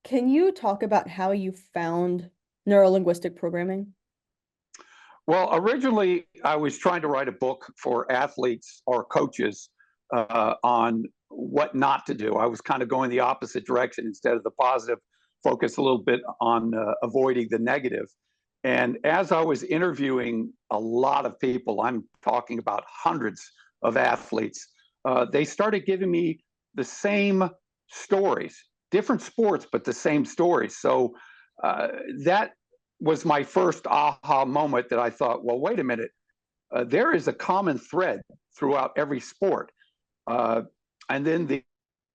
Can you talk about how you found neuro-linguistic programming? Well, originally, I was trying to write a book for athletes or coaches on what not to do. I was kind of going the opposite direction instead of the positive, focus a little bit on avoiding the negative. And as I was interviewing a lot of people, I'm talking about hundreds of athletes, they started giving me the same stories, different sports, but the same stories. So that was my first aha moment that I thought, well, wait a minute, there is a common thread throughout every sport. Uh, and then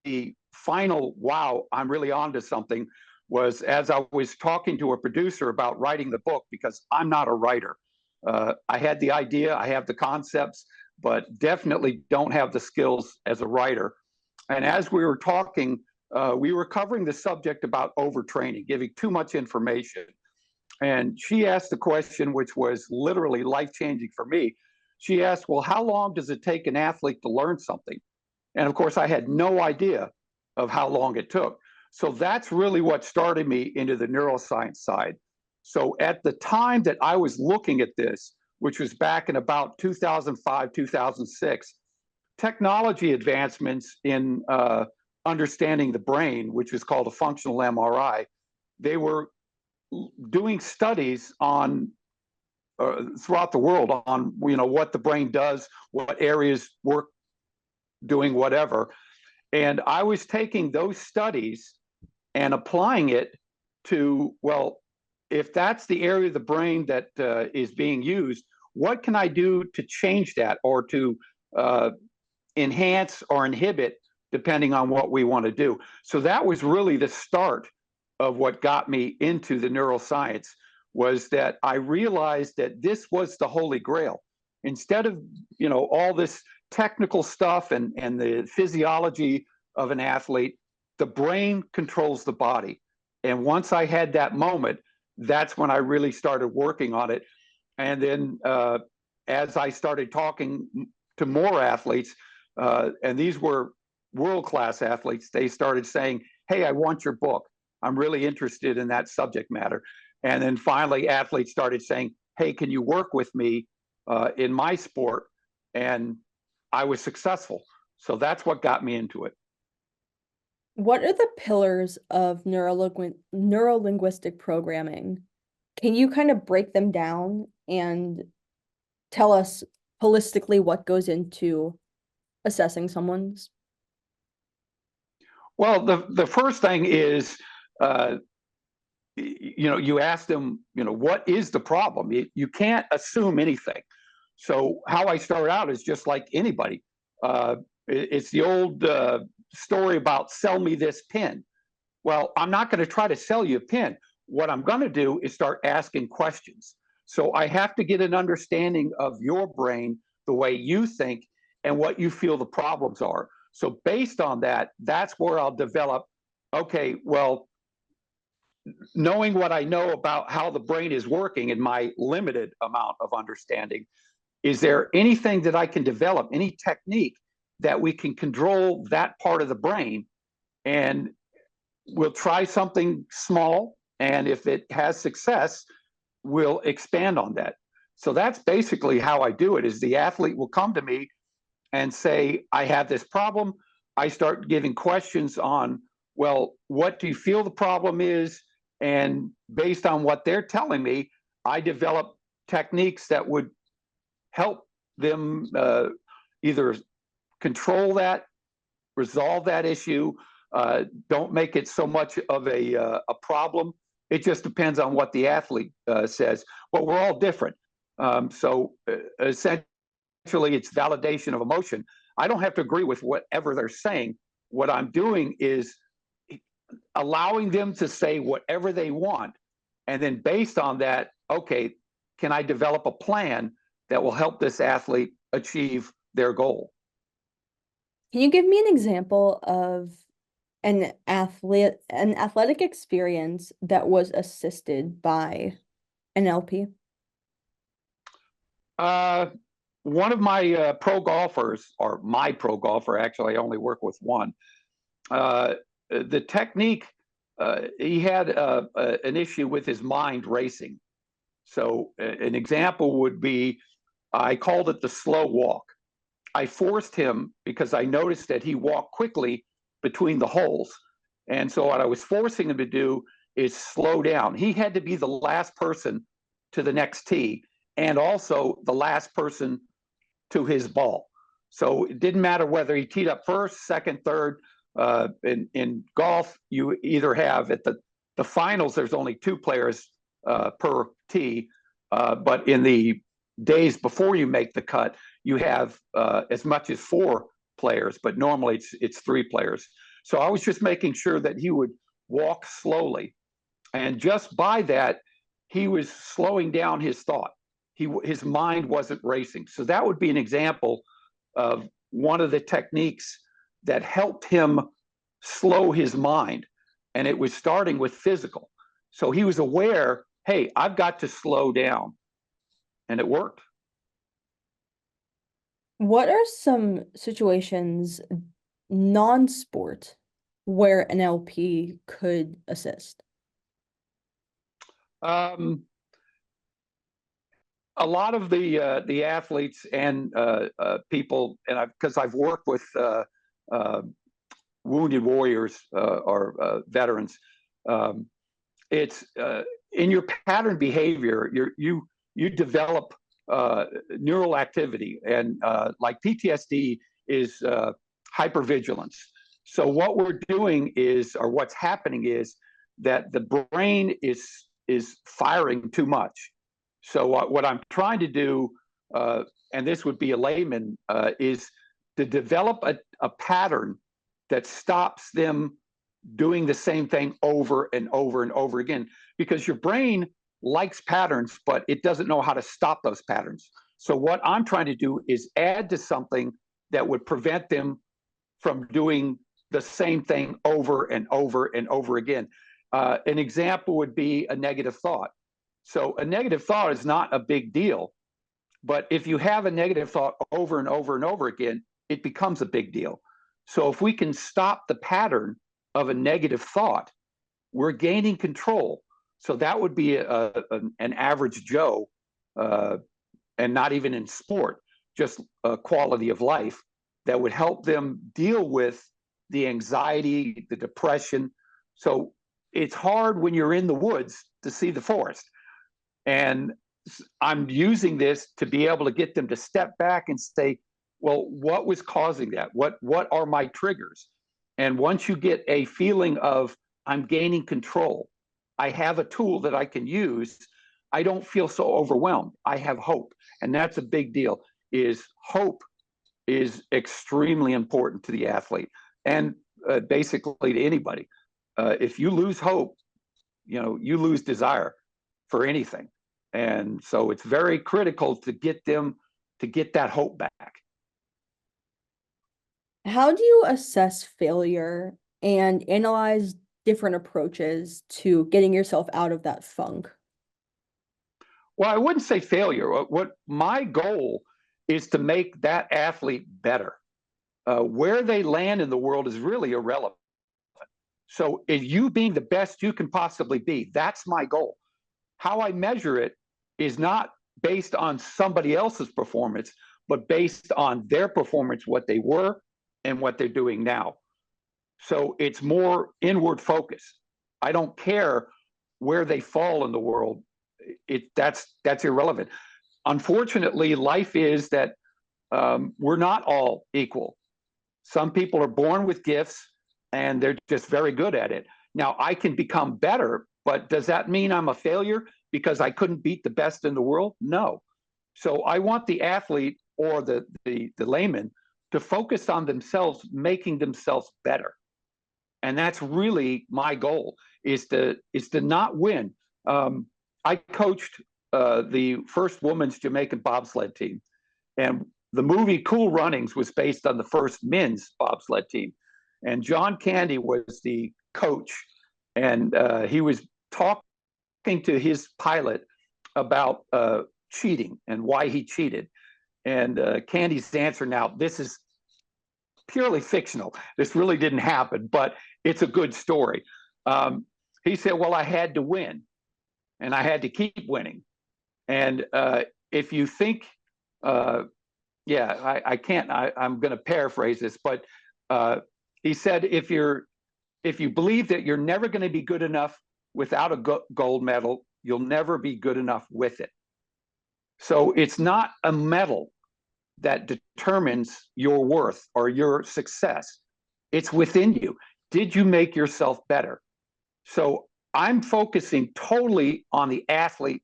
the final, wow, I'm really onto something, was as I was talking to a producer about writing the book, because I'm not a writer. I had the idea, I have the concepts, but definitely don't have the skills as a writer. And as we were talking, we were covering the subject about overtraining, giving too much information. And she asked the question, which was literally life changing for me. She asked, well, how long does it take an athlete to learn something? And of course, I had no idea of how long it took. So that's really what started me into the neuroscience side. So at the time that I was looking at this, which was back in about 2005, 2006, technology advancements in understanding the brain, which was called a functional MRI, they were doing studies on throughout the world on what the brain does, what areas work doing whatever, and I was taking those studies and applying it to, well, if that's the area of the brain that is being used, what can I do to change that or to enhance or inhibit depending on what we want to do. So that was really the start of what got me into the neuroscience, was that I realized that this was the holy grail. Instead of all this technical stuff and the physiology of an athlete, the brain controls the body. And once I had that moment, that's when I really started working on it. And then as I started talking to more athletes, and these were world-class athletes, they started saying, hey, I want your book. I'm really interested in that subject matter. And then finally, athletes started saying, hey, can you work with me in my sport? And I was successful. So that's what got me into it. What are the pillars of neuro-linguistic programming? Can you kind of break them down and tell us holistically what goes into assessing someone's? Well, the first thing is, you ask them, what is the problem? You can't assume anything. So how I start out is just like anybody. It's the old story about sell me this pen. Well, I'm not going to try to sell you a pen. What I'm going to do is start asking questions. So I have to get an understanding of your brain, the way you think, and what you feel the problems are. So based on that, that's where I'll develop, okay, well, knowing what I know about how the brain is working in my limited amount of understanding, is there anything that I can develop, any technique that we can control that part of the brain? And we'll try something small, and if it has success, we'll expand on that. So that's basically how I do it. Is the athlete will come to me and say, I have this problem. I start giving questions on, well, what do you feel the problem is? And based on what they're telling me, I develop techniques that would help them either control that, resolve that issue. Don't make it so much of a problem. It just depends on what the athlete says. But we're all different. So essentially, it's validation of emotion. I don't have to agree with whatever they're saying. What I'm doing is allowing them to say whatever they want. And then based on that, okay, can I develop a plan that will help this athlete achieve their goal? Can you give me an example of an athletic experience that was assisted by an LP? Uh, One of my pro golfers, or my pro golfer, actually, I only work with one. The technique he had an issue with his mind racing. So an example would be, I called it the slow walk. I forced him because I noticed that he walked quickly between the holes. And so what I was forcing him to do is slow down. He had to be the last person to the next tee and also the last person to his ball. So it didn't matter whether he teed up first, second, third. In golf, you either have at the finals, there's only two players per tee. But in the days before you make the cut, you have as much as four players, but normally it's three players. So I was just making sure that he would walk slowly. And just by that, he was slowing down his thought. His mind wasn't racing. So that would be an example of one of the techniques that helped him slow his mind. And it was starting with physical. So he was aware, hey, I've got to slow down. And it worked. What are some situations, non-sport, where an LP could assist? A lot of the athletes and people, and because I've worked with wounded warriors or veterans, it's in your pattern behavior. You develop neural activity, and like PTSD is hypervigilance. So what we're doing is, or what's happening is, that the brain is firing too much. So what I'm trying to do, and this would be a layman, is to develop a pattern that stops them doing the same thing over and over and over again. Because your brain likes patterns, but it doesn't know how to stop those patterns. So what I'm trying to do is add to something that would prevent them from doing the same thing over and over and over again. An example would be a negative thought. So a negative thought is not a big deal, but if you have a negative thought over and over and over again, it becomes a big deal. So if we can stop the pattern of a negative thought, we're gaining control. So that would be an average Joe, and not even in sport, just a quality of life that would help them deal with the anxiety, the depression. So it's hard when you're in the woods to see the forest. And I'm using this to be able to get them to step back and say, well, what was causing that? What are my triggers? And once you get a feeling of, I'm gaining control, I have a tool that I can use, I don't feel so overwhelmed. I have hope. And that's a big deal, is hope is extremely important to the athlete and basically to anybody. If you lose hope, you lose desire for anything. And so it's very critical to get them to get that hope back. How do you assess failure and analyze different approaches to getting yourself out of that funk? Well, I wouldn't say failure. What my goal is to make that athlete better. Where they land in the world is really irrelevant. So if you being the best you can possibly be, that's my goal. How I measure it is not based on somebody else's performance, but based on their performance, what they were and what they're doing now. So it's more inward focus. I don't care where they fall in the world. That's irrelevant. Unfortunately, life is that we're not all equal. Some people are born with gifts and they're just very good at it. Now, I can become better, but does that mean I'm a failure because I couldn't beat the best in the world? No. So I want the athlete or the layman to focus on themselves, making themselves better. And that's really my goal, is to not win. I coached the first women's Jamaican bobsled team, and the movie Cool Runnings was based on the first men's bobsled team. And John Candy was the coach, and he was talking to his pilot about cheating and why he cheated. And Candy's answer, now this is purely fictional, this really didn't happen, but it's a good story. Um, he said, well, I had to win and I had to keep winning. And if you think, yeah, I can't, I'm going to paraphrase this, but he said, if you believe that you're never going to be good enough without a gold medal, you'll never be good enough with it. So it's not a medal that determines your worth or your success. It's within you. Did you make yourself better? So I'm focusing totally on the athlete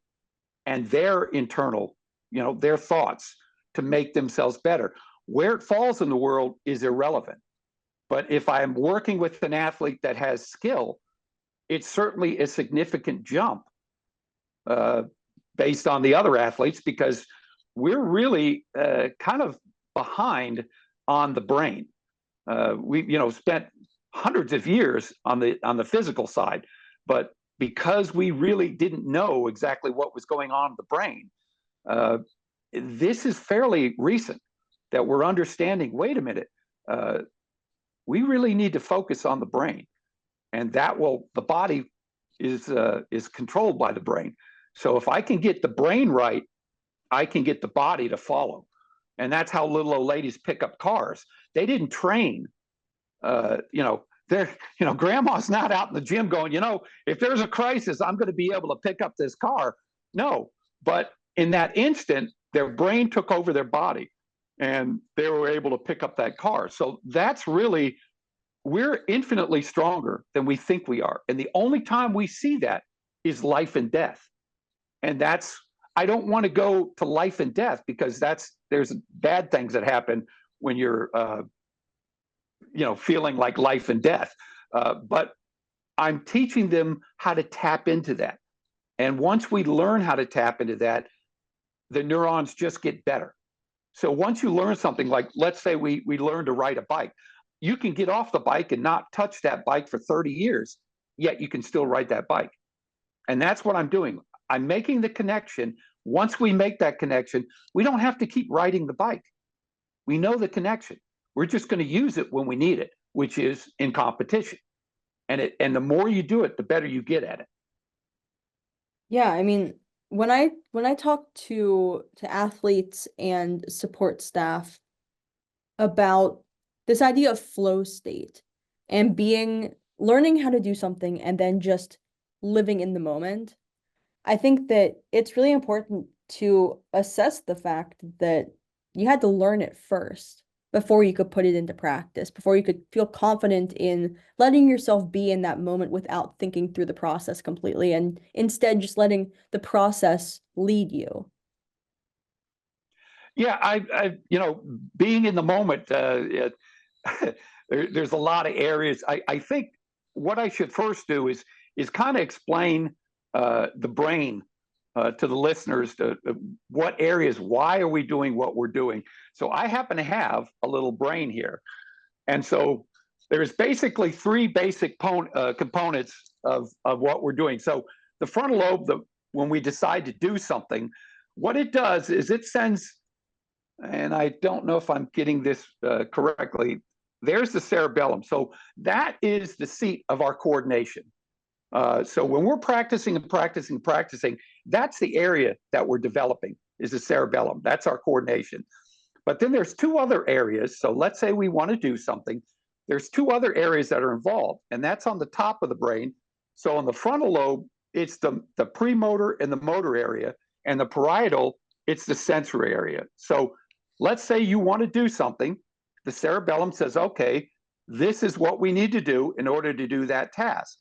and their internal, their thoughts to make themselves better. Where it falls in the world is irrelevant. But if I'm working with an athlete that has skill, it's certainly a significant jump uh, based on the other athletes, because we're really kind of behind on the brain. We spent hundreds of years on the physical side, but because we really didn't know exactly what was going on in the brain, this is fairly recent that we're understanding, wait a minute, we really need to focus on the brain, and the body is controlled by the brain. So if I can get the brain right, I can get the body to follow. And that's how little old ladies pick up cars. They didn't train. Grandma's not out in the gym going, if there's a crisis, I'm going to be able to pick up this car. No, but in that instant, their brain took over their body and they were able to pick up that car. So that's really, we're infinitely stronger than we think we are. And the only time we see that is life and death. And I don't want to go to life and death, because there's bad things that happen when you're, feeling like life and death. But I'm teaching them how to tap into that. And once we learn how to tap into that, the neurons just get better. So once you learn something, like, let's say we learn to ride a bike, you can get off the bike and not touch that bike for 30 years, yet you can still ride that bike. And that's what I'm doing. I'm making the connection. Once we make that connection, we don't have to keep riding the bike. We know the connection. We're just going to use it when we need it, which is in competition. And the more you do it, the better you get at it. Yeah, I mean, when I talk to athletes and support staff about this idea of flow state and learning how to do something and then just living in the moment, I think that it's really important to assess the fact that you had to learn it first before you could put it into practice, before you could feel confident in letting yourself be in that moment without thinking through the process completely, and instead just letting the process lead you. Yeah, being in the moment, there's a lot of areas. I think what I should first do is kind of explain the brain to the listeners, to what areas, why are we doing what we're doing. So I happen to have a little brain here. And so there's basically three basic components of what we're doing. So the frontal lobe, when we decide to do something, what it does is it sends, and I don't know if I'm getting this correctly, there's the cerebellum. So that is the seat of our coordination. So when we're practicing and practicing, that's the area that we're developing, is the cerebellum. That's our coordination. But then there's two other areas. So let's say we want to do something. There's two other areas that are involved, and that's on the top of the brain. So on the frontal lobe, it's the premotor and the motor area, and the parietal, it's the sensory area. So let's say you want to do something. The cerebellum says, okay, this is what we need to do in order to do that task.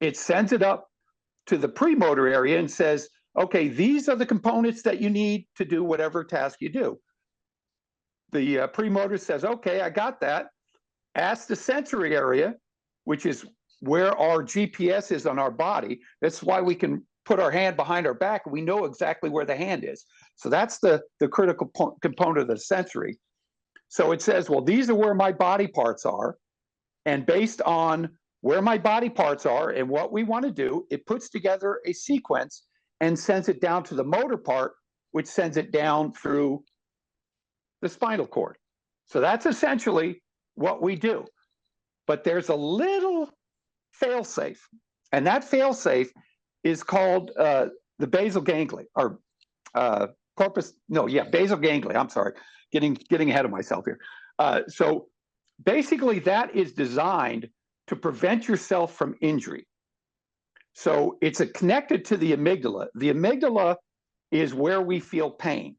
It sends it up to the premotor area and says, okay, these are the components that you need to do whatever task you do. The premotor says, okay, I got that. Ask the sensory area, which is where our GPS is on our body. That's why we can put our hand behind our back and we know exactly where the hand is. So that's the critical component of the sensory. So it says, well, these are where my body parts are. And based on where my body parts are and what we want to do, it puts together a sequence and sends it down to the motor part, which sends it down through the spinal cord. So that's essentially what we do. But there's a little fail-safe. And that fail-safe is called the basal ganglia, or basal ganglia. I'm sorry, getting ahead of myself here. So basically, that is designed to prevent yourself from injury. So it's connected to the amygdala. The amygdala is where we feel pain.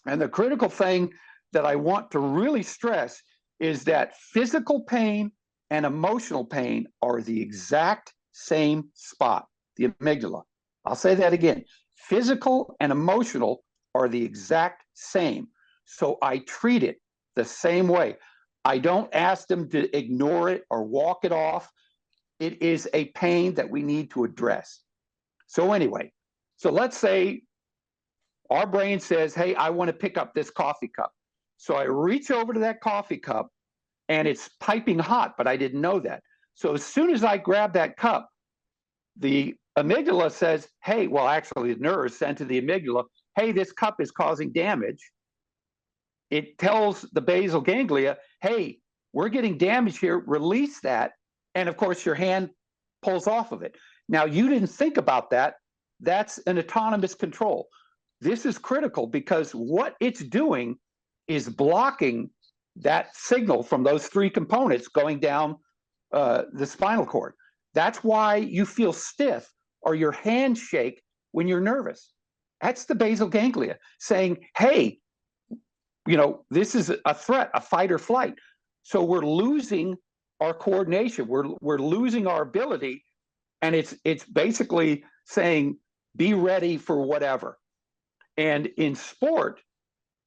And the critical thing that I want to really stress is that physical pain and emotional pain are the exact same spot, the amygdala. I'll say that again. Physical and emotional are the exact same. So I treat it the same way. I don't ask them to ignore it or walk it off. It is a pain that we need to address. So anyway, so let's say our brain says, hey, I want to pick up this coffee cup. So I reach over to that coffee cup and it's piping hot, but I didn't know that. So as soon as I grab that cup, the amygdala says, hey, well, actually the nerves send to the amygdala, hey, this cup is causing damage. It tells the basal ganglia, hey, we're getting damage here, release that. And of course, your hand pulls off of it. Now, you didn't think about that. That's an autonomous control. This is critical because what it's doing is blocking that signal from those three components going down the spinal cord. That's why you feel stiff or your hands shake when you're nervous. That's the basal ganglia saying, hey, this is a threat, a fight or flight. So we're losing our coordination. We're losing our ability. And it's basically saying, be ready for whatever. And in sport,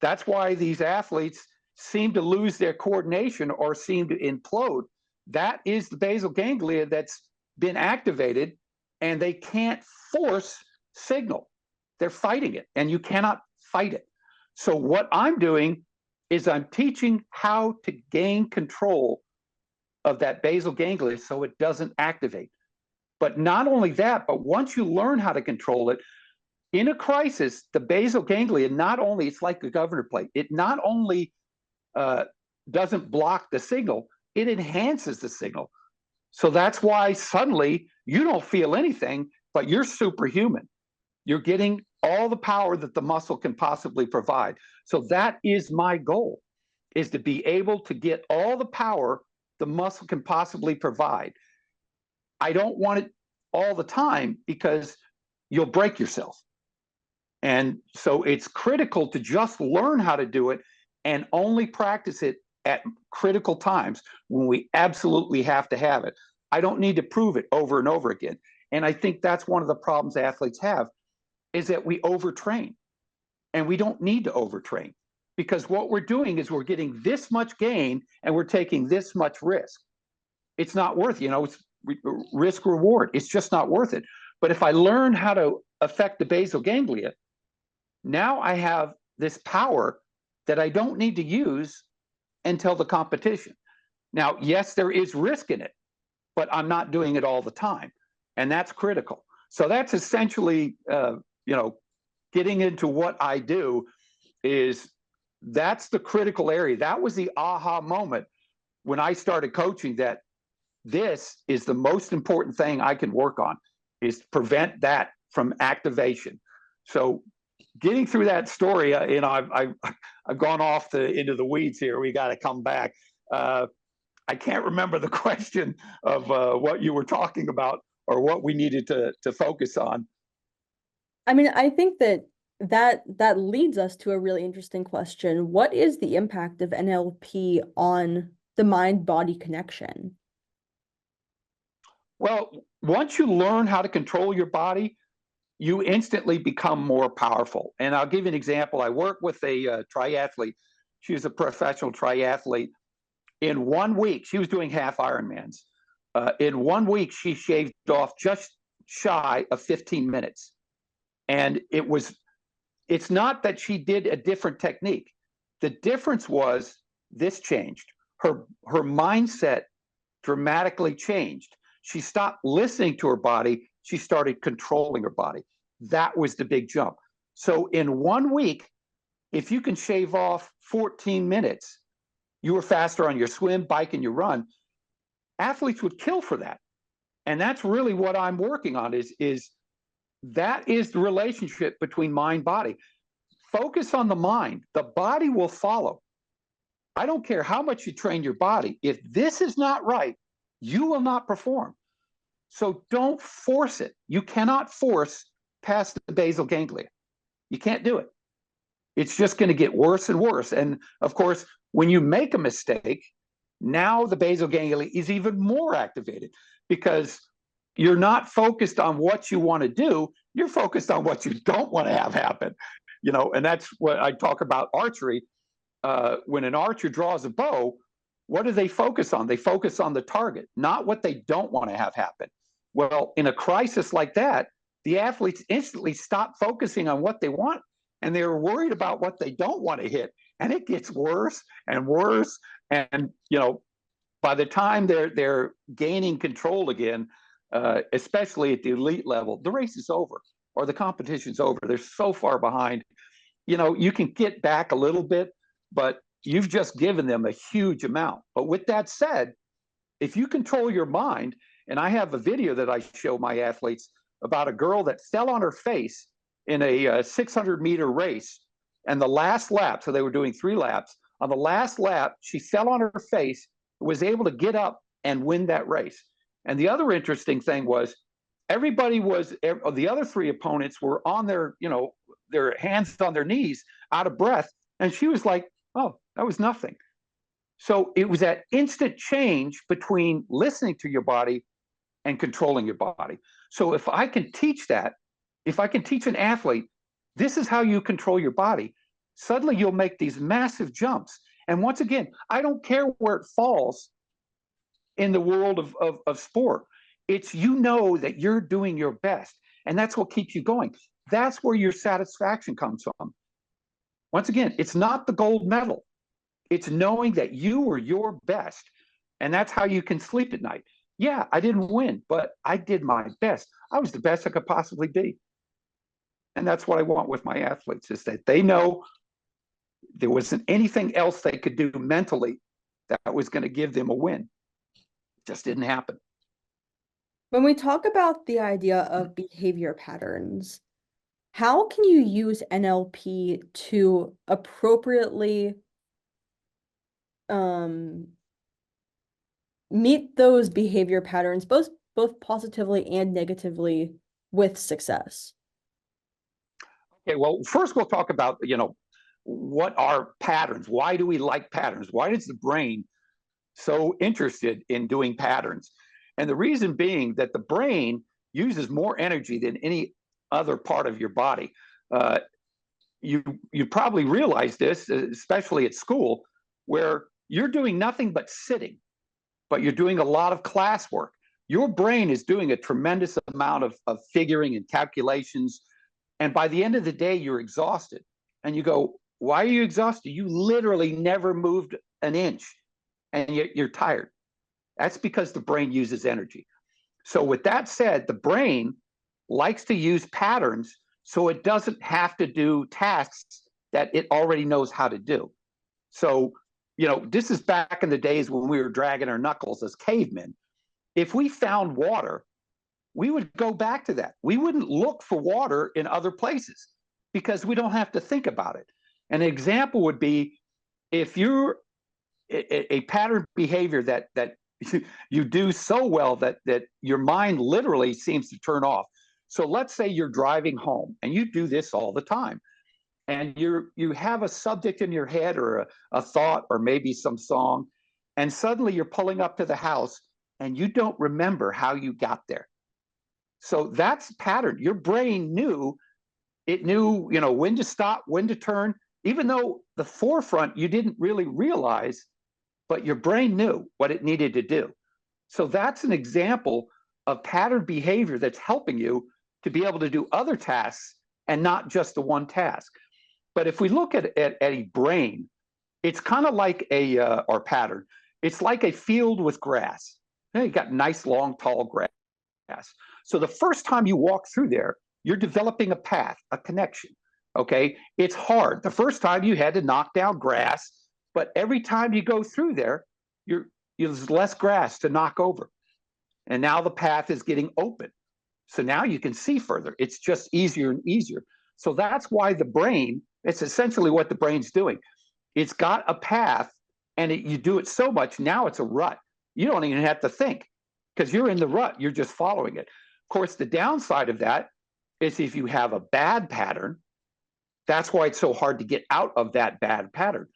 that's why these athletes seem to lose their coordination or seem to implode. That is the basal ganglia that's been activated, and they can't force signal. They're fighting it, and you cannot fight it. So what I'm doing is I'm teaching how to gain control of that basal ganglia so it doesn't activate. But not only that, but once you learn how to control it, in a crisis, the basal ganglia not only, it's like a governor plate, it not only doesn't block the signal, it enhances the signal. So that's why suddenly you don't feel anything, but you're superhuman. You're getting all the power that the muscle can possibly provide. So that is my goal, is to be able to get all the power the muscle can possibly provide. I don't want it all the time because you'll break yourself. And so it's critical to just learn how to do it and only practice it at critical times when we absolutely have to have it. I don't need to prove it over and over again. And I think that's one of the problems athletes have, is that we overtrain. And we don't need to overtrain, because what we're doing is we're getting this much gain and we're taking this much risk. It's not worth it. It's risk reward. It's just not worth it. But if I learn how to affect the basal ganglia, now I have this power that I don't need to use until the competition. Now, yes, there is risk in it, but I'm not doing it all the time. And that's critical. So that's essentially, getting into what I do that's the critical area. That was the aha moment when I started coaching, that this is the most important thing I can work on, is to prevent that from activation. So getting through that story, I've gone off into the weeds here. We got to come back. I can't remember the question of what you were talking about or what we needed to focus on. I mean, I think that leads us to a really interesting question. What is the impact of NLP on the mind-body connection? Well, once you learn how to control your body, you instantly become more powerful. And I'll give you an example. I work with a triathlete. She's a professional triathlete. In 1 week, she was doing half Ironmans. In 1 week, she shaved off just shy of 15 minutes. And it's not that she did a different technique. The difference was this changed. Her mindset dramatically changed. She stopped listening to her body. She started controlling her body. That was the big jump. So in 1 week, if you can shave off 14 minutes, you were faster on your swim, bike, and your run. Athletes would kill for that. And that's really what I'm working on is that is the relationship between mind body. Focus on the mind. The body will follow. I don't care how much you train your body. If this is not right, you will not perform. So don't force it. You cannot force past the basal ganglia. You can't do it. It's just going to get worse and worse. And of course, when you make a mistake, now the basal ganglia is even more activated because you're not focused on what you want to do. You're focused on what you don't want to have happen. And that's what I talk about archery. When an archer draws a bow, what do they focus on? They focus on the target, not what they don't want to have happen. Well, in a crisis like that, the athletes instantly stop focusing on what they want, and they're worried about what they don't want to hit. And it gets worse and worse. And, by the time they're gaining control again, especially at the elite level, the race is over or the competition's over. They're so far behind. You can get back a little bit, but you've just given them a huge amount. But with that said, if you control your mind, and I have a video that I show my athletes about a girl that fell on her face in a 600-meter race. And the last lap, so they were doing 3 laps. On the last lap, she fell on her face, was able to get up and win that race. And the other interesting thing was the other 3 opponents were on their hands on their knees, out of breath. And she was like, oh, that was nothing. So it was that instant change between listening to your body and controlling your body. So if I can teach that, if I can teach an athlete, this is how you control your body, suddenly you'll make these massive jumps. And once again, I don't care where it falls in the world of sport. It's that you're doing your best. And that's what keeps you going. That's where your satisfaction comes from. Once again, it's not the gold medal. It's knowing that you were your best. And that's how you can sleep at night. Yeah, I didn't win, but I did my best. I was the best I could possibly be. And that's what I want with my athletes, is that they know there wasn't anything else they could do mentally that was going to give them a win. It just didn't happen. When we talk about the idea of behavior patterns, how can you use NLP to appropriately meet those behavior patterns, both positively and negatively, with success? Okay, well, first we'll talk about, what are patterns? Why do we like patterns? Why is the brain so interested in doing patterns? And the reason being that the brain uses more energy than any other part of your body. You probably realize this, especially at school, where you're doing nothing but sitting, but you're doing a lot of classwork. Your brain is doing a tremendous amount of figuring and calculations. And by the end of the day, you're exhausted. And you go, why are you exhausted? You literally never moved an inch and you're tired. That's because the brain uses energy. So with that said, the brain likes to use patterns so it doesn't have to do tasks that it already knows how to do. So, this is back in the days when we were dragging our knuckles as cavemen. If we found water, we would go back to that. We wouldn't look for water in other places because we don't have to think about it. An example would be if you're a pattern behavior that you do so well that your mind literally seems to turn off. So let's say you're driving home and you do this all the time, and you have a subject in your head or a thought or maybe some song, and suddenly you're pulling up to the house and you don't remember how you got there. So that's pattern. Your brain knew when to stop, when to turn, even though the forefront you didn't really realize, but your brain knew what it needed to do. So that's an example of pattern behavior that's helping you to be able to do other tasks and not just the one task. But if we look at a brain, it's kind of like or pattern. It's like a field with grass. You got nice, long, tall grass. So the first time you walk through there, you're developing a path, a connection. Okay, it's hard. The first time you had to knock down grass, but every time you go through there, there's less grass to knock over. And now the path is getting open. So now you can see further. It's just easier and easier. So that's why the brain, it's essentially what the brain's doing. It's got a path, and you do it so much, now it's a rut. You don't even have to think because you're in the rut. You're just following it. Of course, the downside of that is if you have a bad pattern, that's why it's so hard to get out of that bad pattern.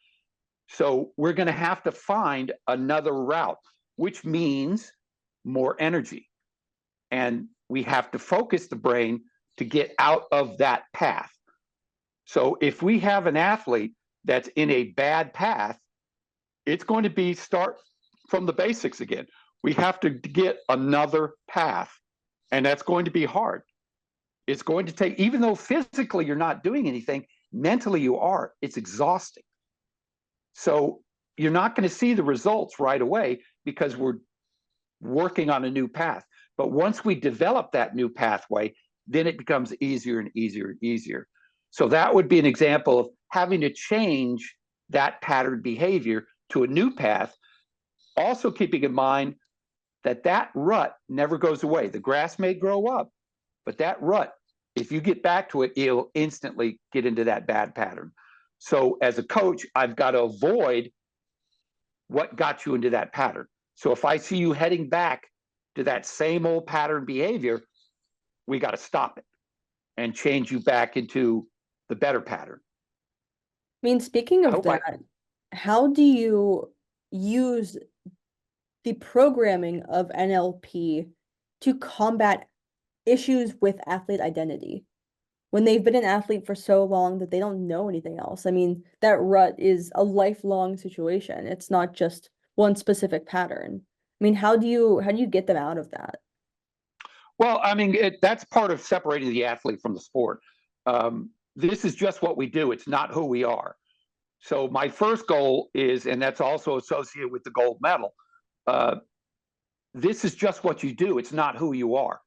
So we're going to have to find another route, which means more energy. And we have to focus the brain to get out of that path. So if we have an athlete that's in a bad path, it's going to be start from the basics again. We have to get another path, and that's going to be hard. It's going to take, even though physically you're not doing anything, mentally you are. It's exhausting. So you're not going to see the results right away because we're working on a new path. But once we develop that new pathway, then it becomes easier and easier and easier. So that would be an example of having to change that pattern behavior to a new path, also keeping in mind that that rut never goes away. The grass may grow up, but that rut, if you get back to it, it'll instantly get into that bad pattern. So as a coach, I've got to avoid what got you into that pattern. So if I see you heading back to that same old pattern behavior, we got to stop it and change you back into the better pattern. I mean, speaking of that, how do you use the programming of NLP to combat issues with athlete identity when they've been an athlete for so long that they don't know anything else? I mean, that rut is a lifelong situation. It's not just one specific pattern. I mean, how do you get them out of that? Well, I mean, that's part of separating the athlete from the sport. This is just what we do. It's not who we are. So my first goal is, and that's also associated with the gold medal, this is just what you do. It's not who you are.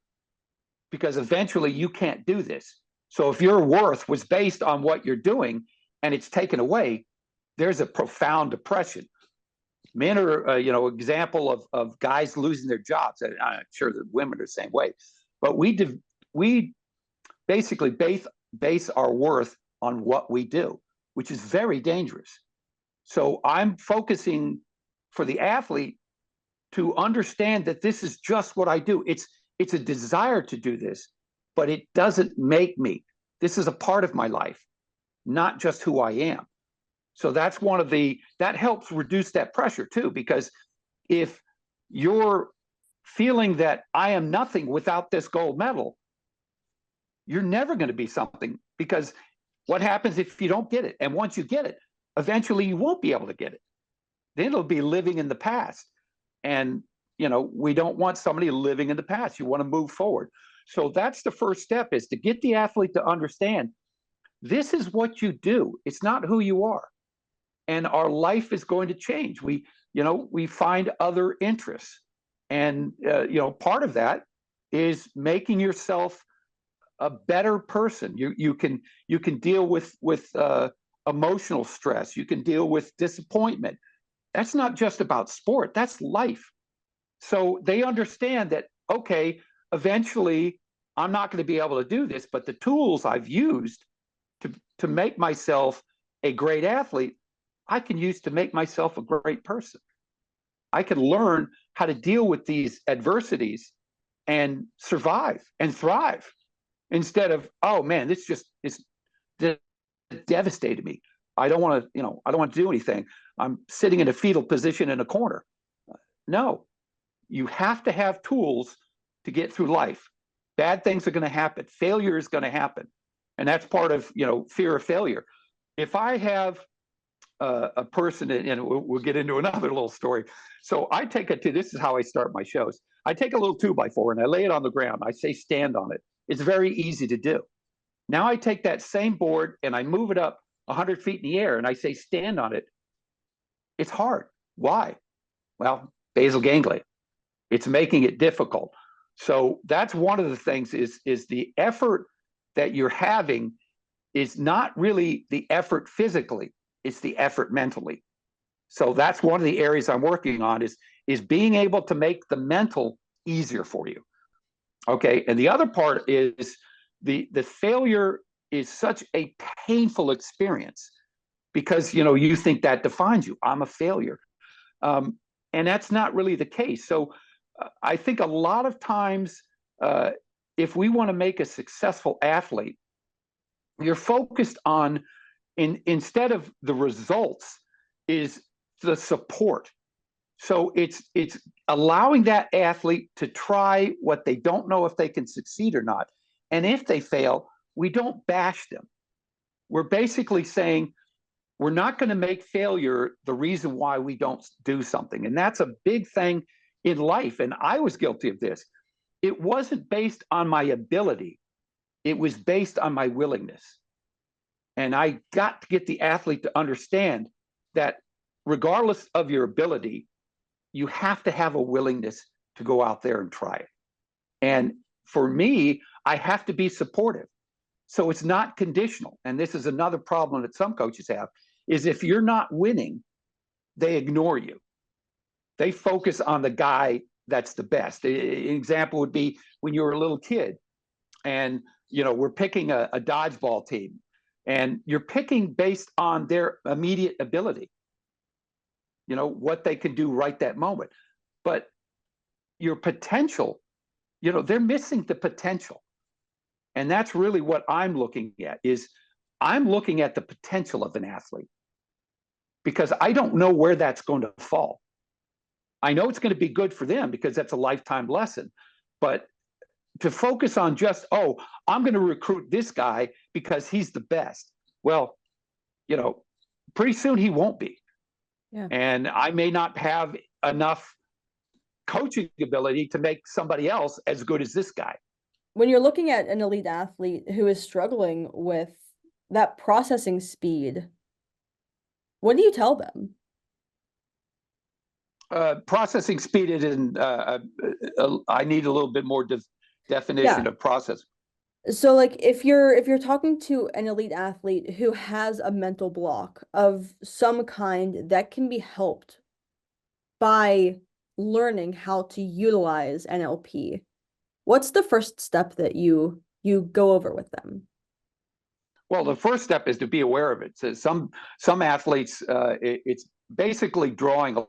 Because eventually you can't do this. So if your worth was based on what you're doing and it's taken away, there's a profound depression. Men are, example of guys losing their jobs. I'm sure that women are the same way. But we basically base our worth on what we do, which is very dangerous. So I'm focusing for the athlete to understand that this is just what I do. It's a desire to do this, but it doesn't make me. This is a part of my life, not just who I am. So that's that helps reduce that pressure too, because if you're feeling that I am nothing without this gold medal, you're never going to be something, because what happens if you don't get it? And once you get it, eventually you won't be able to get it. Then it'll be living in the past. And we don't want somebody living in the past. You want to move forward. So that's the first step, is to get the athlete to understand this is what you do. It's not who you are. And our life is going to change. We find other interests. And, part of that is making yourself a better person. You can deal with emotional stress. You can deal with disappointment. That's not just about sport. That's life. So they understand that, okay, eventually I'm not going to be able to do this, but the tools I've used to make myself a great athlete, I can use to make myself a great person. I can learn how to deal with these adversities and survive and thrive, instead of, oh man, this devastated me. I don't want to do anything. I'm sitting in a fetal position in a corner. No, you have to have tools to get through life. Bad things are going to happen. Failure is going to happen. And that's part of, fear of failure. If I have a person, and we'll get into another little story. So I take this is how I start my shows. I take a little 2x4 and I lay it on the ground. I say, stand on it. It's very easy to do. Now I take that same board and I move it up 100 feet in the air and I say, stand on it. It's hard. Why? Well, basal ganglia. It's making it difficult. So that's one of the things, is the effort that you're having is not really the effort physically, it's the effort mentally. So that's one of the areas I'm working on, is being able to make the mental easier for you. Okay. And the other part is the failure is such a painful experience because, you know, you think that defines you. I'm a failure. And that's not really the case. So I think a lot of times, if we want to make a successful athlete, you're focused on, instead of the results, is the support. So it's allowing that athlete to try what they don't know if they can succeed or not. And if they fail, we don't bash them. We're basically saying, we're not going to make failure the reason why we don't do something. And that's a big thing in life. And I was guilty of this. It wasn't based on my ability. It was based on my willingness. And I got to get the athlete to understand that regardless of your ability, you have to have a willingness to go out there and try it. And for me, I have to be supportive. So it's not conditional. And this is another problem that some coaches have, is if you're not winning, they ignore you. They focus on the guy that's the best. An example would be when you were a little kid and, you know, we're picking a dodgeball team and you're picking based on their immediate ability, you know, what they can do right that moment. But your potential, you know, they're missing the potential. And that's really what I'm looking at, is I'm looking at the potential of an athlete because I don't know where that's going to fall. I know it's going to be good for them because that's a lifetime lesson. But to focus on just, oh, I'm going to recruit this guy because he's the best. Well, you know, pretty soon he won't be. Yeah. And I may not have enough coaching ability to make somebody else as good as this guy. When you're looking at an elite athlete who is struggling with that processing speed, what do you tell them? Processing speed is I need a little bit more definition of process. So like if you're talking to an elite athlete who has a mental block of some kind that can be helped by learning how to utilize NLP, what's the first step that you go over with them? Well, the first step is to be aware of it. So some athletes, it's basically drawing a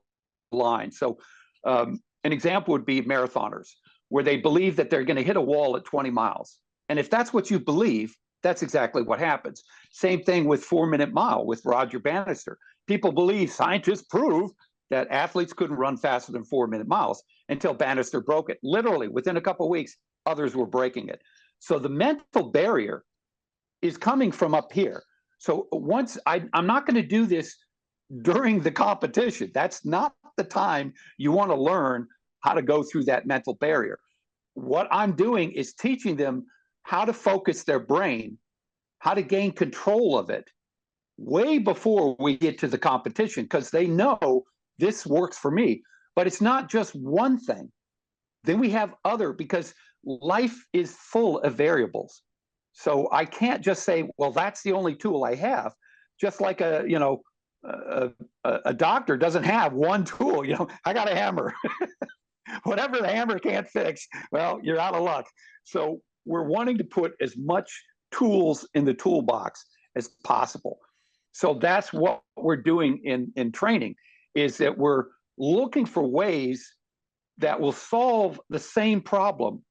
line. So an example would be marathoners, where they believe that they're going to hit a wall at 20 miles. And if that's what you believe, that's exactly what happens. Same thing with 4-minute mile with Roger Bannister. People believe, scientists prove that athletes couldn't run faster than 4-minute miles until Bannister broke it. Literally, within a couple of weeks, others were breaking it. So the mental barrier is coming from up here. So once I'm not going to do this during the competition. That's not the time you want to learn how to go through that mental barrier. What I'm doing is teaching them how to focus their brain, how to gain control of it way before we get to the competition, because they know this works for me. But it's not just one thing. Then we have other, because life is full of variables. So I can't just say, well, that's the only tool I have. Just like a doctor doesn't have one tool. You know, I got a hammer. Whatever the hammer can't fix, well, you're out of luck. So we're wanting to put as much tools in the toolbox as possible. So that's what we're doing in training, is that we're looking for ways that will solve the same problem,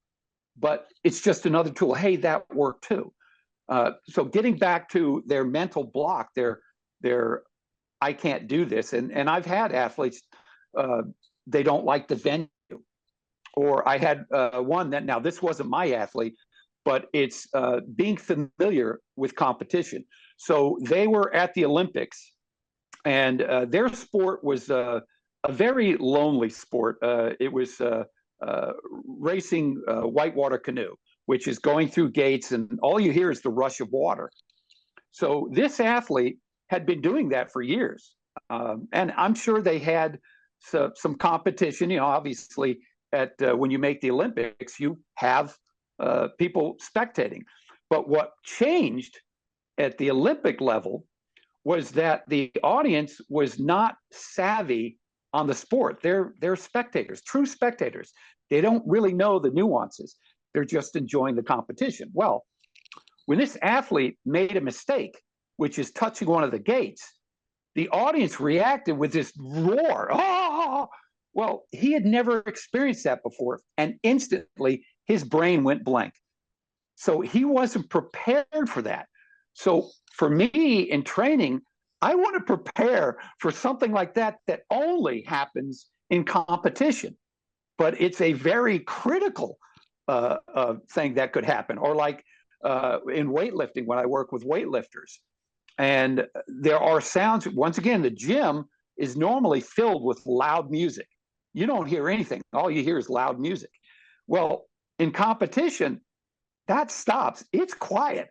but it's just another tool. Hey, that worked too. So getting back to their mental block, their I can't do this. And I've had athletes, they don't like the venue. Or I had one that, now this wasn't my athlete, but it's being familiar with competition. So they were at the Olympics, and their sport was a very lonely sport. It was racing whitewater canoe, which is going through gates, and all you hear is the rush of water. So this athlete had been doing that for years. And I'm sure they had some competition. You know, obviously, at when you make the Olympics, you have people spectating. But what changed at the Olympic level was that the audience was not savvy on the sport. They're spectators, true spectators. They don't really know the nuances. They're just enjoying the competition. Well, when this athlete made a mistake, which is touching one of the gates, the audience reacted with this roar. Oh! Well, he had never experienced that before, and instantly his brain went blank. So he wasn't prepared for that. So for me in training, I want to prepare for something like that that only happens in competition, but it's a very critical thing that could happen. Or like in weightlifting, when I work with weightlifters, and there are sounds. Once again, the gym is normally filled with loud music. You don't hear anything. All you hear is loud music. Well, in competition, that stops. It's quiet.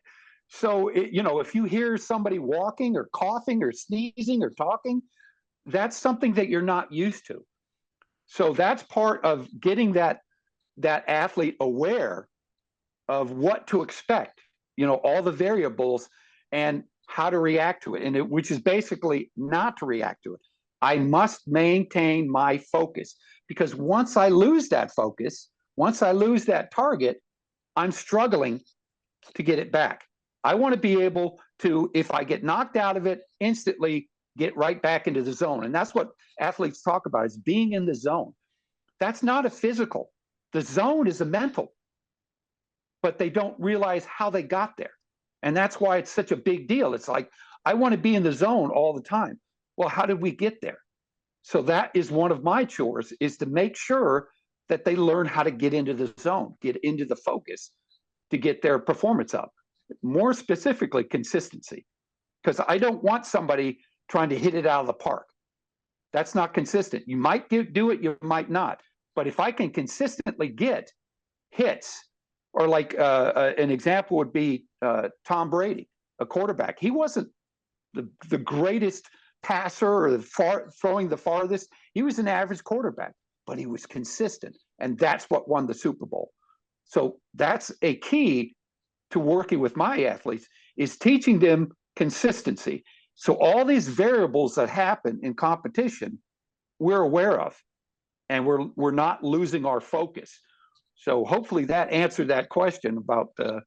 So, if you hear somebody walking or coughing or sneezing or talking, that's something that you're not used to. So that's part of getting that athlete aware of what to expect, all the variables and how to react to it, which is basically not to react to it. I must maintain my focus, because once I lose that focus, once I lose that target, I'm struggling to get it back. I want to be able to, if I get knocked out of it, instantly get right back into the zone. And that's what athletes talk about, is being in the zone. That's not a physical. The zone is a mental, but they don't realize how they got there. And that's why it's such a big deal. It's like, I want to be in the zone all the time. Well, how did we get there? So that is one of my chores, is to make sure that they learn how to get into the zone, get into the focus to get their performance up. More specifically, consistency. Because I don't want somebody trying to hit it out of the park. That's not consistent. You might do it, you might not. But if I can consistently get hits, or like an example would be Tom Brady, a quarterback. He wasn't the greatest passer or throwing the farthest. He was an average quarterback, but he was consistent, and that's what won the Super Bowl. So that's a key to working with my athletes, is teaching them consistency. So all these variables that happen in competition, we're aware of, and we're not losing our focus. So hopefully that answered that question about the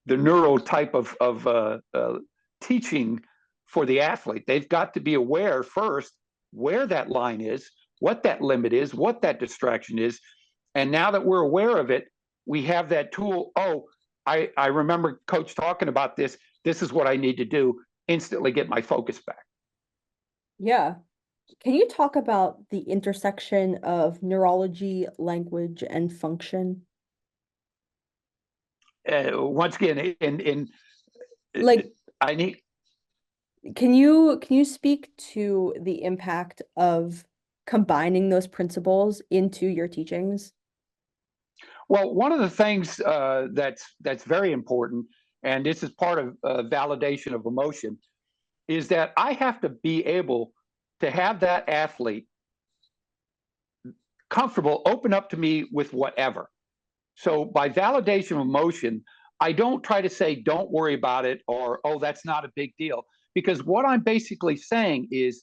neuro type of teaching for the athlete. They've got to be aware first where that line is, what that limit is, what that distraction is. And now that we're aware of it, we have that tool. Oh, I remember coach talking about this. This is what I need to do. Instantly get my focus back. Yeah. Can you talk about the intersection of neurology, language, and function? Once again, in Like, I need. can you speak to the impact of combining those principles into your teachings? Well, one of the things that's very important, and this is part of validation of emotion, is that I have to be able to have that athlete comfortable, open up to me with whatever. So by validation of emotion, I don't try to say, don't worry about it, or, oh, that's not a big deal. Because what I'm basically saying is,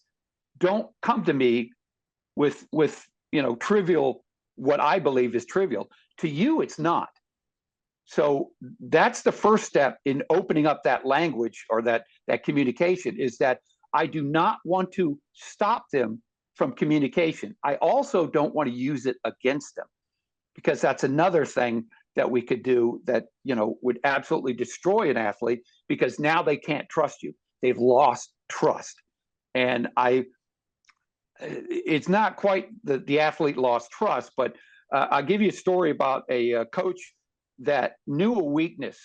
don't come to me with trivial, what I believe is trivial. To you, it's not. So that's the first step in opening up that language, or that communication, is that I do not want to stop them from communication. I also don't want to use it against them, because that's another thing that we could do that would absolutely destroy an athlete, because now they can't trust you. They've lost trust. And it's not quite the athlete lost trust, but I'll give you a story about a coach that knew a weakness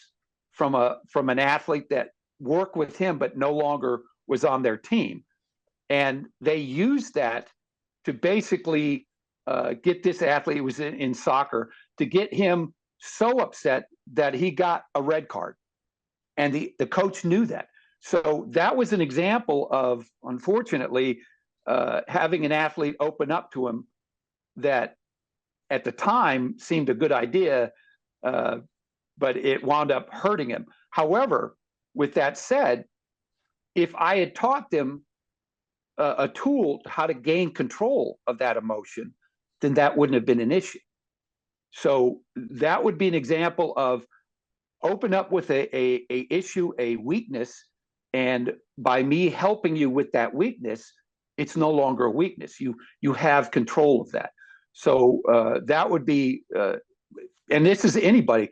from an athlete that worked with him but no longer was on their team. And they used that to basically get this athlete, who was in soccer, to get him so upset that he got a red card. And the coach knew that. So that was an example of, unfortunately, having an athlete open up to him that at the time seemed a good idea, but it wound up hurting him. However, with that said, if I had taught them a tool how to gain control of that emotion, then that wouldn't have been an issue. So that would be an example of open up with a issue, a weakness, and by me helping you with that weakness, it's no longer a weakness. You have control of that. So that would be, and this is anybody.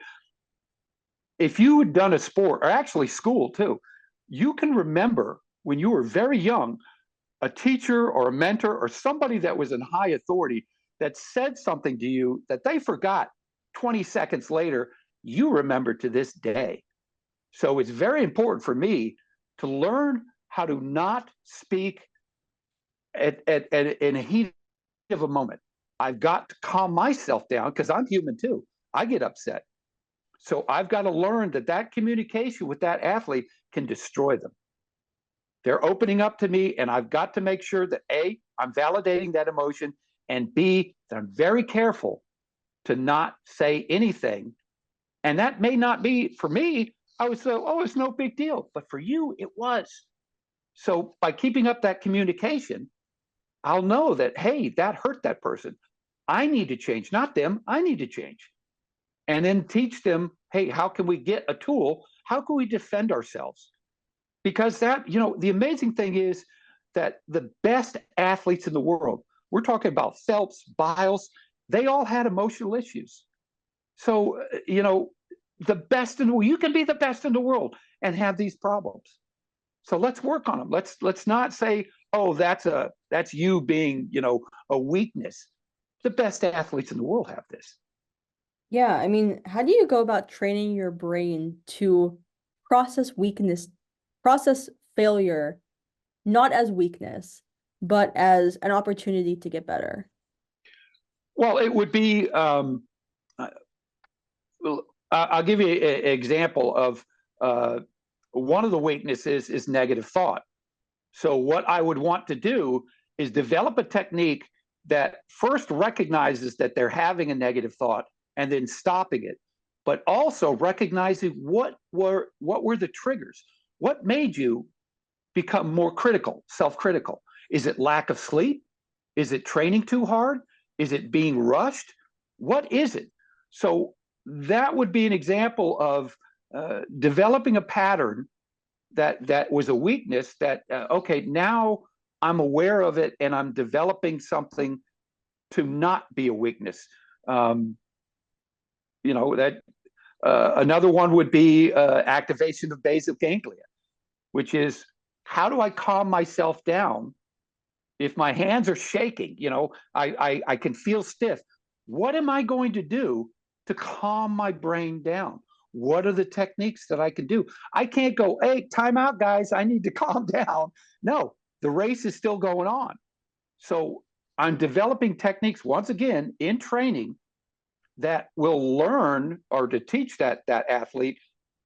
If you had done a sport, or actually school too, you can remember when you were very young, a teacher or a mentor or somebody that was in high authority that said something to you that they forgot 20 seconds later, you remember to this day. So it's very important for me to learn how to not speak in a heat of a moment. I've got to calm myself down because I'm human too. I get upset. So I've got to learn that communication with that athlete can destroy them. They're opening up to me, and I've got to make sure that A, I'm validating that emotion, and B, that I'm very careful to not say anything. And that may not be, for me, I would say, oh, it's no big deal. But for you, it was. So by keeping up that communication, I'll know that, hey, that hurt that person. I need to change, not them. I need to change. And then teach them, hey, how can we get a tool? How can we defend ourselves? Because that, the amazing thing is that the best athletes in the world, we're talking about Phelps, Biles, they all had emotional issues. So, the best in the world, you can be the best in the world and have these problems. So let's work on them. Let's not say, oh, that's you being, a weakness. The best athletes in the world have this. Yeah, I mean, how do you go about training your brain to process weakness, process failure, not as weakness, but as an opportunity to get better? Well, it would be, I'll give you an example of one of the weaknesses is negative thought. So what I would want to do is develop a technique that first recognizes that they're having a negative thought and then stopping it, but also recognizing what were the triggers. What made you become more critical, self-critical? Is it lack of sleep? Is it training too hard? Is it being rushed? What is it? So that would be an example of developing a pattern that was a weakness that, okay, now I'm aware of it and I'm developing something to not be a weakness. That another one would be activation of basal ganglia, which is how do I calm myself down if my hands are shaking? I can feel stiff. What am I going to do to calm my brain down? What are the techniques that I can do? I can't go, hey, time out, guys. I need to calm down. No, the race is still going on. So I'm developing techniques, once again, in training that will learn or to teach that athlete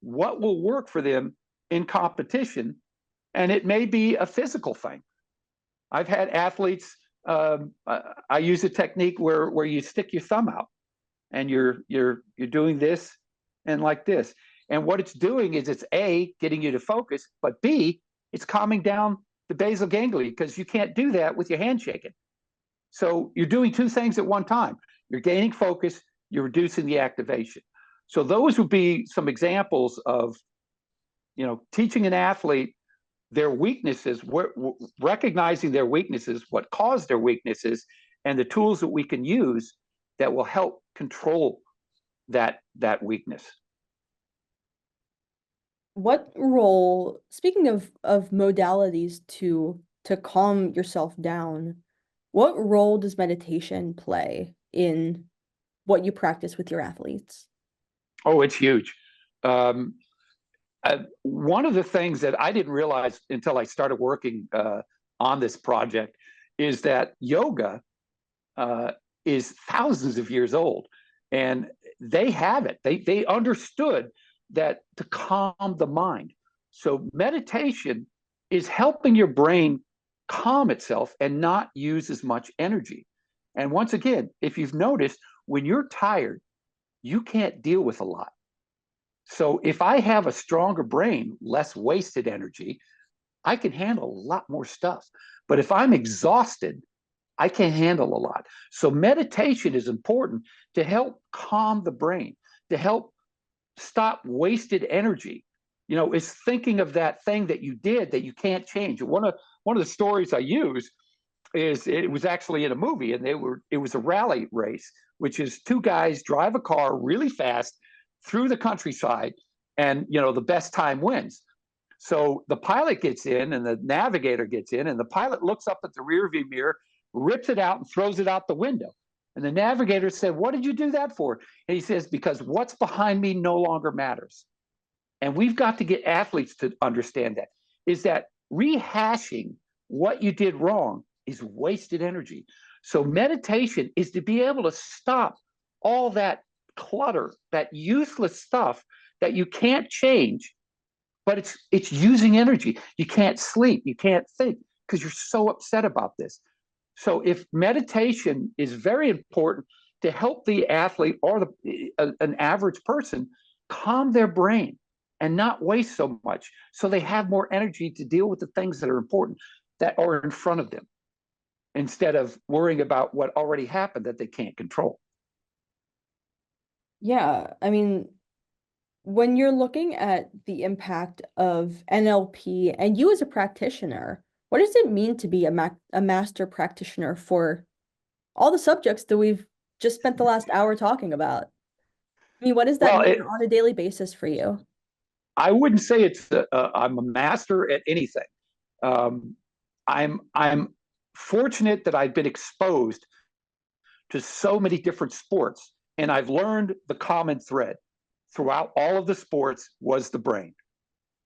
what will work for them in competition. And it may be a physical thing. I've had athletes, I use a technique where you stick your thumb out and you're doing this and like this. And what it's doing is it's A, getting you to focus, but B, it's calming down the basal ganglia because you can't do that with your hand shaking. So you're doing two things at one time. You're gaining focus, you're reducing the activation. So those would be some examples of, teaching an athlete their weaknesses, recognizing their weaknesses, what caused their weaknesses, and the tools that we can use that will help control that weakness. What role, speaking of modalities to calm yourself down, what role does meditation play in what you practice with your athletes? Oh, it's huge. One of the things that I didn't realize until I started working on this project is that yoga is thousands of years old, and they have it. They understood that to calm the mind. So meditation is helping your brain calm itself and not use as much energy. And once again, if you've noticed, when you're tired, you can't deal with a lot. So if I have a stronger brain, less wasted energy, I can handle a lot more stuff. But if I'm exhausted, I can't handle a lot. So meditation is important to help calm the brain, to help stop wasted energy. It's thinking of that thing that you did that you can't change. One of the stories I use is it was actually in a movie, and it was a rally race, which is two guys drive a car really fast through the countryside, and the best time wins. So the pilot gets in and the navigator gets in, and the pilot looks up at the rear view mirror, rips it out, and throws it out the window. And the navigator said, "What did you do that for?" And he says, "Because what's behind me no longer matters." And we've got to get athletes to understand that, is that rehashing what you did wrong is wasted energy. So meditation is to be able to stop all that clutter, that useless stuff that you can't change, but it's using energy. You can't sleep, you can't think because you're so upset about this. So if meditation is very important to help the athlete or an average person calm their brain and not waste so much, so they have more energy to deal with the things that are important that are in front of them, instead of worrying about what already happened that they can't control. Yeah, I mean, when you're looking at the impact of NLP and you as a practitioner, what does it mean to be a master practitioner for all the subjects that we've just spent the last hour talking about? I mean, what does that Well, mean on a daily basis for you? I wouldn't say I'm a master at anything. Um, I'm fortunate that I've been exposed to so many different sports, and I've learned the common thread throughout all of the sports was the brain.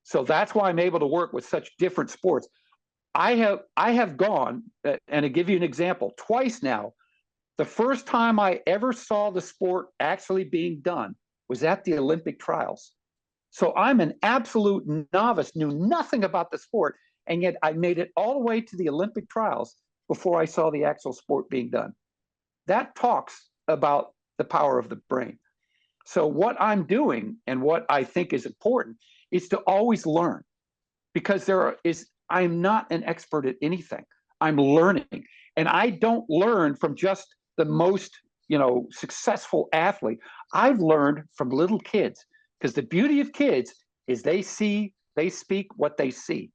So that's why I'm able to work with such different sports. I have gone, and to give you an example, twice now. The first time I ever saw the sport actually being done was at the Olympic trials. So I'm an absolute novice, knew nothing about the sport, and yet I made it all the way to the Olympic trials before I saw the actual sport being done. That talks about the power of the brain. So what I'm doing and what I think is important is to always learn, because I'm not an expert at anything. I'm learning, and I don't learn from just the most successful athlete. I've learned from little kids, because the beauty of kids is they speak what they see,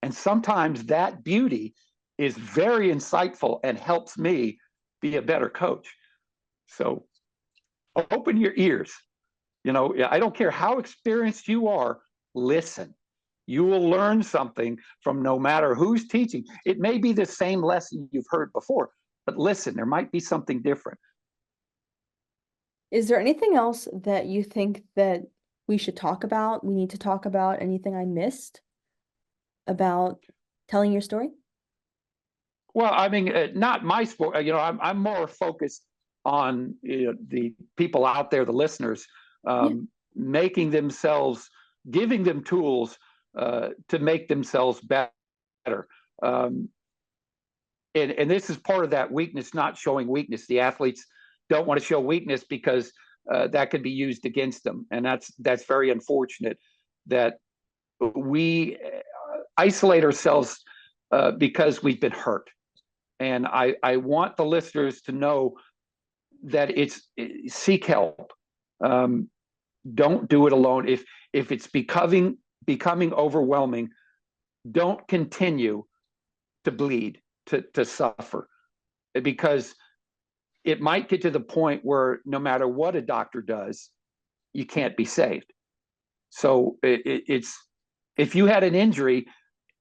and sometimes that beauty is very insightful and helps me be a better coach. So open your ears. I don't care how experienced you are, listen. You will learn something from no matter who's teaching. It may be the same lesson you've heard before, but listen, there might be something different. Is there anything else that you think that we should talk about? We need to talk about anything I missed about telling your story? Well, I mean, not my sport. I'm more focused on the people out there, the listeners, Yeah. making themselves, giving them tools to make themselves better. Um, and this is part of that weakness, not showing weakness. The athletes don't want to show weakness because that could be used against them, and that's very unfortunate that we isolate ourselves because we've been hurt. And I want the listeners to know that seek help. Um, don't do it alone. If it's becoming overwhelming, don't continue to bleed, to suffer, because it might get to the point where no matter what a doctor does, you can't be saved. So it's if you had an injury,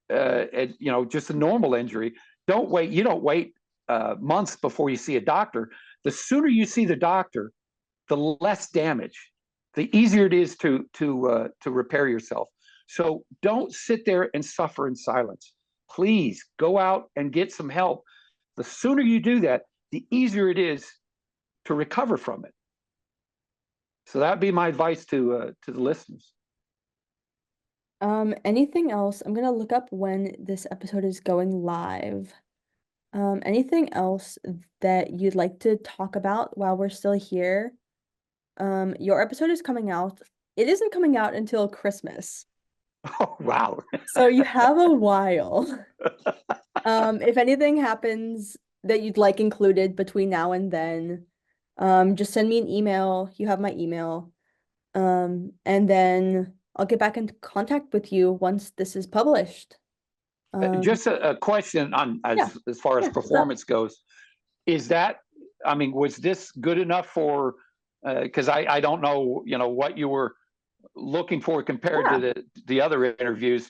just a normal injury, don't wait. You don't wait months before you see a doctor. The sooner you see the doctor, the less damage, the easier it is to repair yourself. So don't sit there and suffer in silence. Please go out and get some help. The sooner you do that, the easier it is to recover from it. So that'd be my advice to the listeners. Anything else? I'm gonna look up when this episode is going live. Anything else that you'd like to talk about while we're still here? Your episode is coming out. It isn't coming out until Christmas, Oh, wow. so you have a while. If anything happens that you'd like included between now and then, just send me an email. You have my email. And then I'll get back in contact with you once this is published. Um, Just a question on yeah, as far as yeah, what's up? performance goes. Is that, I mean, was this good enough for, because I don't know, what you were looking for compared to Yeah. the other interviews.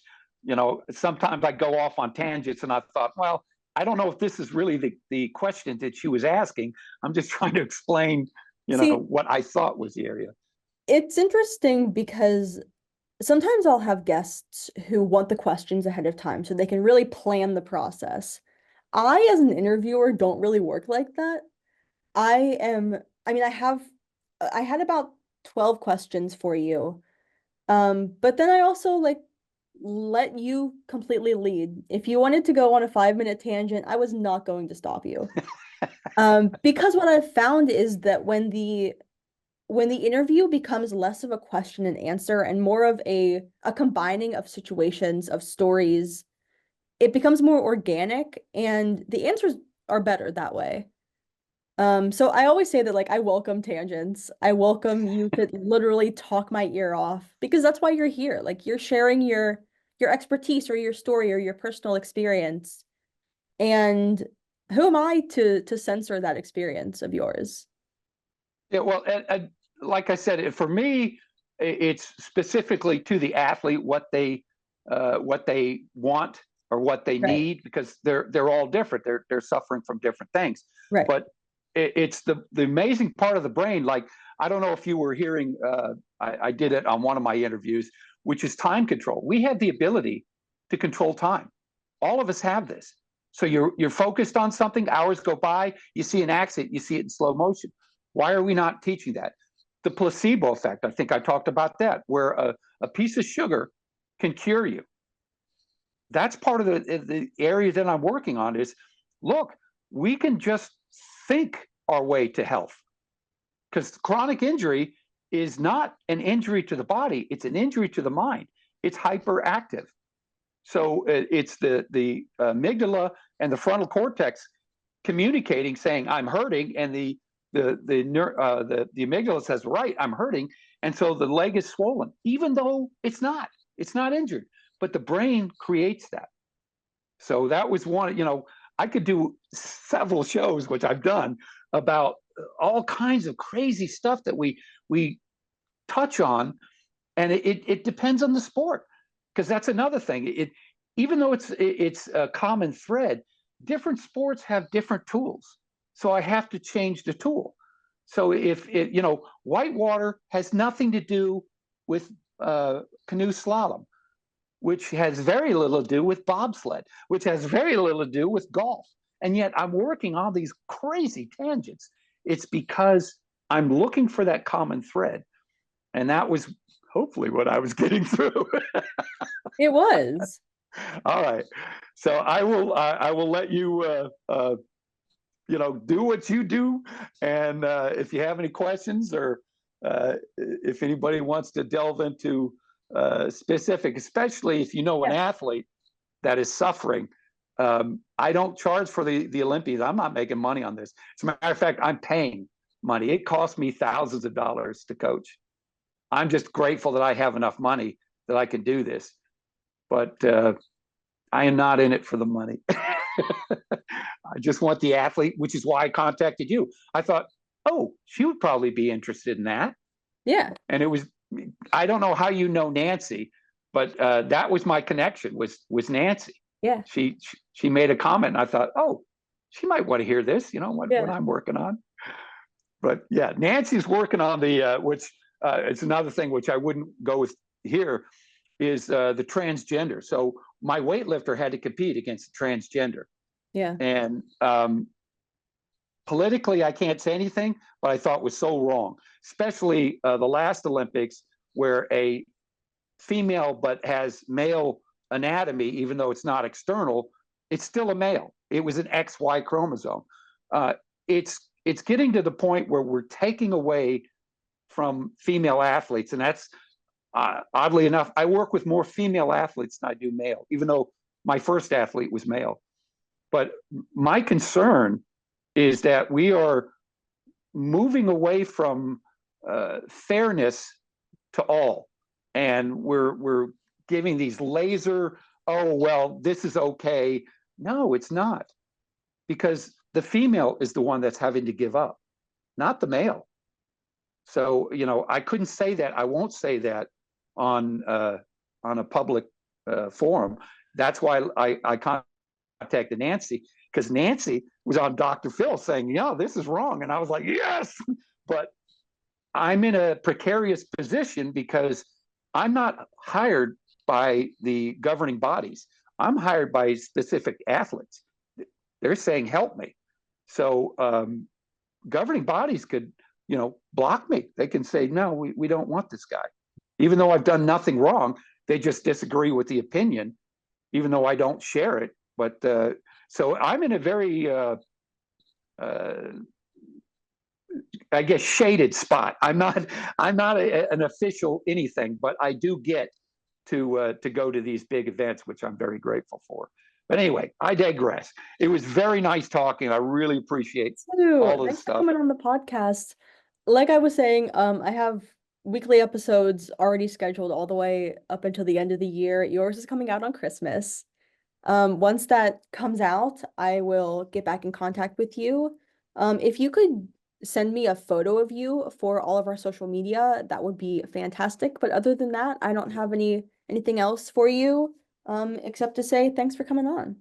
Sometimes I go off on tangents and I thought, well, I don't know if this is really the question that she was asking. I'm just trying to explain, See, what I thought was the area. it's interesting because sometimes I'll have guests who want the questions ahead of time so they can really plan the process. I, as an interviewer, don't really work like that. I am, I mean, I had about 12 questions for you. But then I also like let you completely lead. If you wanted to go on a 5-minute tangent, I was not going to stop you. Because what I've found is that when the interview becomes less of a question and answer and more of a combining of situations, of stories, it becomes more organic and the answers are better that way. So I always say that like I welcome tangents. I welcome you to literally talk my ear off because that's why you're here. Like you're sharing your expertise or your story or your personal experience. And who am I to censor that experience of yours? Yeah, well, like I said, for me, it's specifically to the athlete what they want or what they Right. need because they're all different. They're suffering from different things. Right. But it's the amazing part of the brain. Like I don't know if you were hearing, I did it on one of my interviews, which is time control. We have the ability to control time. All of us have this. So you're focused on something. Hours go by. You see an accident. You see it in slow motion. Why are we not teaching that? The placebo effect, I think I talked about that, where a piece of sugar can cure you. That's part of the area that I'm working on is, look, we can just think our way to health because chronic injury is not an injury to the body, it's an injury to the mind. It's hyperactive. So it's the amygdala and the frontal cortex communicating, saying I'm hurting, and the amygdala says, right, I'm hurting, and so the leg is swollen, even though it's not injured, but the brain creates that. So that was one. I could do several shows, which I've done, about all kinds of crazy stuff that we touch on, and it depends on the sport, because that's another thing. Even though it's a common thread, different sports have different tools. So I have to change the tool. So if whitewater has nothing to do with canoe slalom, which has very little to do with bobsled, which has very little to do with golf. And yet I'm working on these crazy tangents. It's because I'm looking for that common thread. And that was hopefully what I was getting through. It was. All right. So I will let you do what you do, and if you have any questions or if anybody wants to delve into specific, especially if you know an Yeah. athlete that is suffering. I don't charge for the Olympians. I'm not making money on this. As a matter of fact, I'm paying money. It costs me thousands of dollars to coach. I'm just grateful that I have enough money that I can do this. But I am not in it for the money. I just want the athlete, which is why I contacted you. I thought, oh, she would probably be interested in that. Yeah. And it was, I don't know how you know Nancy, but that was my connection was Nancy. Yeah. She made a comment, and I thought, oh, she might want to hear this. What Yeah. I'm working on. But yeah, Nancy's working on the which it's another thing which I wouldn't go with here is the transgender. So my weightlifter had to compete against a transgender, Yeah. and politically I can't say anything, but I thought was so wrong, especially the last Olympics where a female but has male anatomy, even though it's not external, it's still a male. It was an XY chromosome. Uh, it's getting to the point where we're taking away from female athletes, and that's oddly enough, I work with more female athletes than I do male, even though my first athlete was male. But my concern is that we are moving away from fairness to all, and we're giving these laser, oh well, this is okay. No, it's not, because the female is the one that's having to give up, not the male. So, I couldn't say that. I won't say that on a public forum. That's why I contacted Nancy, because Nancy was on Dr. Phil saying, yeah, this is wrong. And I was like, yes, but I'm in a precarious position because I'm not hired by the governing bodies. I'm hired by specific athletes. They're saying, help me. So governing bodies could, block me. They can say, no, we don't want this guy. Even though I've done nothing wrong, they just disagree with the opinion, even though I don't share it. But so I'm in a very, I guess, shaded spot. I'm not an official anything, but I do get to go to these big events, which I'm very grateful for. But anyway, I digress. It was very nice talking. I really appreciate all of the Thanks for stuff. coming on the podcast. Like I was saying, I have weekly episodes already scheduled all the way up until the end of the year. Yours is coming out on Christmas. Once that comes out, I will get back in contact with you. If you could send me a photo of you for all of our social media, that would be fantastic. But other than that, I don't have anything else for you, except to say thanks for coming on.